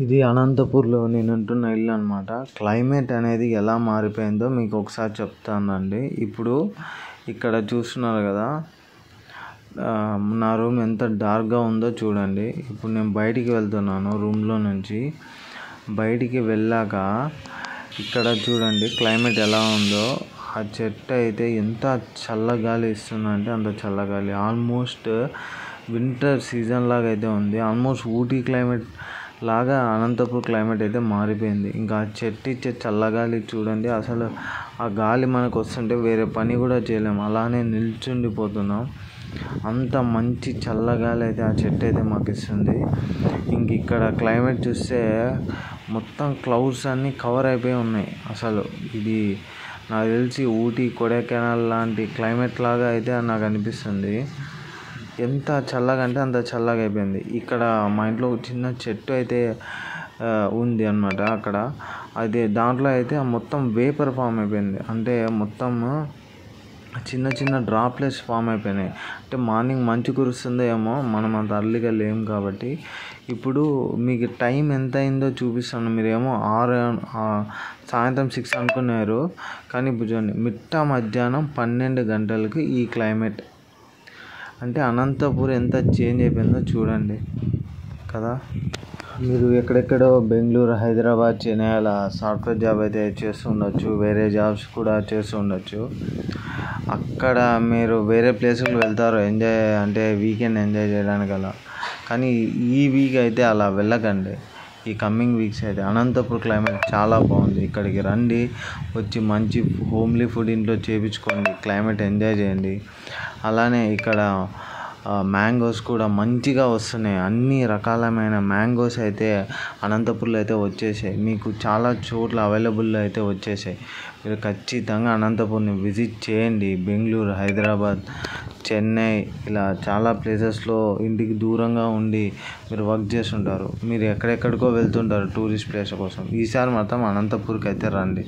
ఇది అనంతపూర్లో నేను ఉంటున్న ఇల్లు అనమాట. క్లైమేట్ అనేది ఎలా మారిపోయిందో మీకు ఒకసారి చెప్తానండి. ఇప్పుడు ఇక్కడ చూస్తున్నారు కదా, నా రూమ్ ఎంత డార్క్గా ఉందో చూడండి. ఇప్పుడు నేను బయటికి వెళ్తున్నాను. రూమ్లో నుంచి బయటికి వెళ్ళాక ఇక్కడ చూడండి క్లైమేట్ ఎలా ఉందో. ఆ చెట్టు అయితే ఎంత చల్లగాలి ఇస్తుందంటే అంత చల్లగాలి. ఆల్మోస్ట్ వింటర్ సీజన్ లాగా అయితే ఉంది. ఆల్మోస్ట్ ఊటీ క్లైమేట్ లాగా అనంతపూర్ క్లైమేట్ అయితే మారిపోయింది. ఇంకా ఆ చెట్టు ఇచ్చే చల్లగాలి చూడండి. అసలు ఆ గాలి మనకు వస్తుంటే వేరే పని కూడా చేయలేము, అలానే నిల్చుండిపోతున్నాం. అంత మంచి చల్లగాలి అయితే ఆ చెట్టు అయితే మాకు ఇస్తుంది. ఇంక ఇక్కడ క్లైమేట్ చూస్తే మొత్తం క్లౌడ్స్ అన్నీ కవర్ అయిపోయి ఉన్నాయి. అసలు ఇది నాకు తెలిసి ఊటీ కొడైకెనాల్ లాంటి క్లైమేట్ లాగా అయితే నాకు అనిపిస్తుంది. ఎంత చల్లగా అంటే అంత చల్లగా అయిపోయింది. ఇక్కడ మా ఇంట్లో ఒక చిన్న చెట్టు అయితే ఉంది అన్నమాట. అక్కడ అది దాంట్లో అయితే మొత్తం వేపర్ ఫామ్ అయిపోయింది. అంటే మొత్తం చిన్న చిన్న డ్రాప్లెట్స్ ఫామ్ అయిపోయినాయి. అంటే మార్నింగ్ మంచు కురుస్తుందో ఏమో, మనం అంత అర్లీగా లేము కాబట్టి. ఇప్పుడు మీకు టైం ఎంత అయిందో చూపిస్తాను. మీరేమో సాయంత్రం 6 అనుకున్నారు, కానీ ఇప్పుడు చూడండి మిట్ట మధ్యాహ్నం 12 గంటలకు ఈ క్లైమేట్. అంటే అనంతపూర్ ఎంత చేంజ్ అయిపోయిందో చూడండి కదా. మీరు ఎక్కడెక్కడో బెంగళూరు, హైదరాబాద్, చెన్నై అలా సాఫ్ట్వేర్ జాబ్ అయితే చేస్తూ ఉండొచ్చు, వేరే జాబ్స్ కూడా చేస్తూ ఉండొచ్చు. అక్కడ మీరు వేరే ప్లేసులకు వెళ్తారు ఎంజాయ్, అంటే వీకెండ్ ఎంజాయ్ చేయడానికి అలా. కానీ ఈ వీక్ అయితే అలా వెళ్ళకండి. ఈ కమ్మింగ్ వీక్స్ అయితే అనంతపూర్ క్లైమేట్ చాలా బాగుంది. ఇక్కడికి రండి, వచ్చి మంచి హోమ్లీ ఫుడ్ ఇంట్లో చేయించుకోండి, క్లైమేట్ ఎంజాయ్ చేయండి. అలానే ఇక్కడ మ్యాంగోస్ కూడా మంచిగా వస్తున్నాయి. అన్ని రకాలమైన మ్యాంగోస్ అయితే అనంతపూర్లో అయితే వచ్చేసాయి. మీకు చాలా చోట్ల అవైలబుల్లో అయితే వచ్చేసాయి. మీరు ఖచ్చితంగా అనంతపూర్ని విజిట్ చేయండి. బెంగళూరు, హైదరాబాద్, చెన్నై ఇలా చాలా ప్లేసెస్లో ఇంటికి దూరంగా ఉండి మీరు వర్క్ చేస్తుంటారు. మీరు ఎక్కడెక్కడికో వెళ్తుంటారు టూరిస్ట్ ప్లేస్ కోసం. ఈసారి మాత్రం అనంతపూర్కి అయితే రండి.